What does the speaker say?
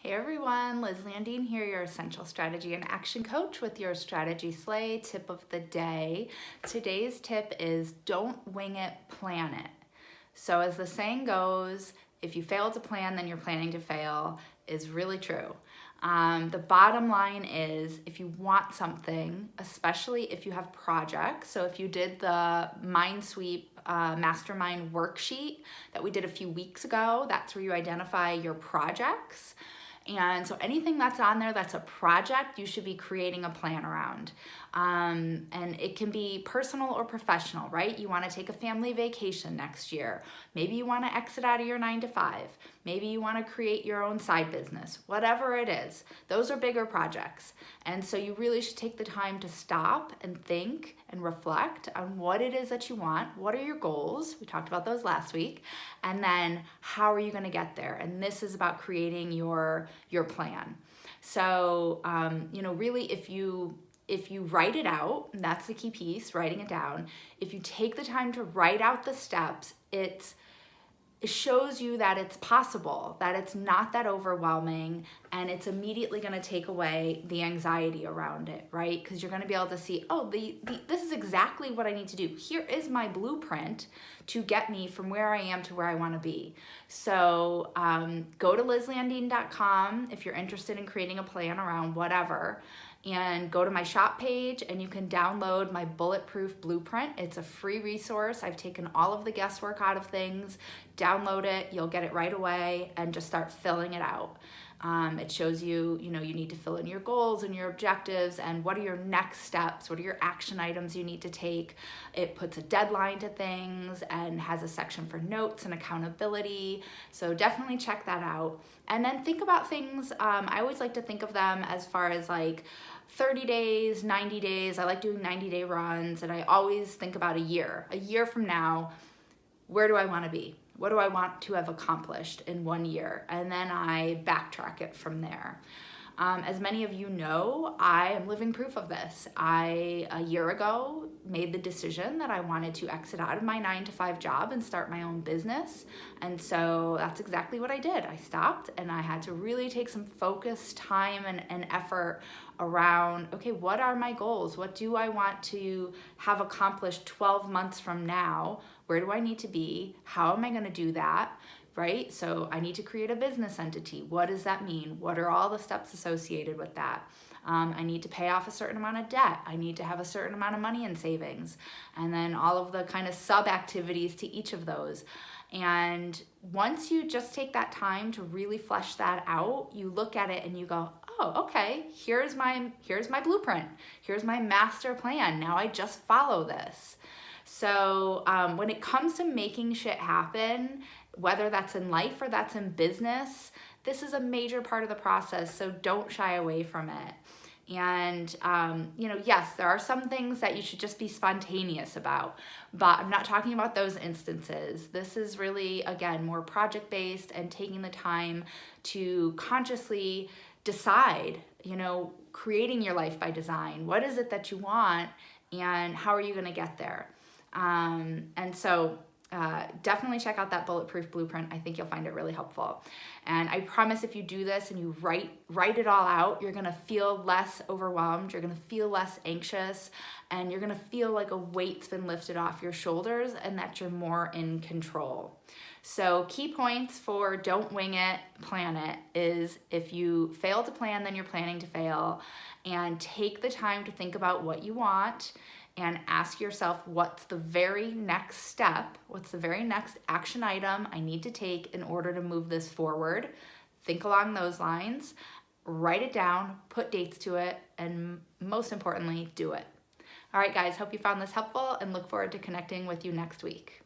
Hey everyone, Liz Landine here, your Essential Strategy and Action Coach with your Strategy Slay tip of the day. Today's tip is don't wing it, plan it. So as the saying goes, if you fail to plan, then you're planning to fail is really true. The bottom line is if you want something, especially if you have projects, so if you did the Minesweep Mastermind worksheet that we did a few weeks ago, that's where you identify your projects. And so anything that's on there that's a project, you should be creating a plan around. And it can be personal or professional, right? You want to take a family vacation next year. Maybe you want to exit out of your 9-to-5. Maybe you want to create your own side business. Whatever it is, those are bigger projects. And so you really should take the time to stop and think and reflect on what it is that you want. What are your goals? We talked about those last week. And then how are you going to get there? And this is about creating your plan. So, really if you write it out, and that's the key piece, writing it down, if you take the time to write out the steps, it shows you that it's possible, that it's not that overwhelming, and it's immediately going to take away the anxiety around it, right? Because you're going to be able to see, oh, this is exactly what I need to do. Here is my blueprint to get me from where I am to where I want to be. So go to lizlandine.com if you're interested in creating a plan around whatever, and go to my shop page and you can download my Bulletproof Blueprint. It's a free resource. I've taken all of the guesswork out of things. Download it, you'll get it right away, and just start filling it out. It shows you, you need to fill in your goals and your objectives and what are your next steps, what are your action items you need to take. It puts a deadline to things and has a section for notes and accountability. So definitely check that out. And then think about things, I always like to think of them as far as like 30 days, 90 days. I like doing 90-day runs, and I always think about a year. A year from now, where do I want to be? What do I want to have accomplished in 1 year? And then I backtrack it from there. As many of you know, I am living proof of this. A year ago, made the decision that I wanted to exit out of my 9-to-5 job and start my own business. And so that's exactly what I did. I stopped and I had to really take some focused time and effort around, okay, what are my goals? What do I want to have accomplished 12 months from now? Where do I need to be? How am I going to do that? Right? So I need to create a business entity. What does that mean? What are all the steps associated with that? I need to pay off a certain amount of debt. I need to have a certain amount of money in savings. And then all of the kind of sub activities to each of those. And once you just take that time to really flesh that out, you look at it and you go, oh, okay, here's my blueprint. Here's my master plan. Now I just follow this. So when it comes to making shit happen, whether that's in life or that's in business, this is a major part of the process, so don't shy away from it. And, yes, there are some things that you should just be spontaneous about, but I'm not talking about those instances. This is really, again, more project-based and taking the time to consciously decide, creating your life by design. What is it that you want and how are you going to get there? And so definitely check out that Bulletproof Blueprint. I think you'll find it really helpful. And I promise if you do this and you write it all out, you're going to feel less overwhelmed, you're going to feel less anxious, and you're going to feel like a weight's been lifted off your shoulders and that you're more in control. So key points for don't wing it, plan it is if you fail to plan, then you're planning to fail, and take the time to think about what you want and ask yourself, what's the very next step? What's the very next action item I need to take in order to move this forward? Think along those lines, write it down, put dates to it, and most importantly, do it. All right, guys, hope you found this helpful and look forward to connecting with you next week.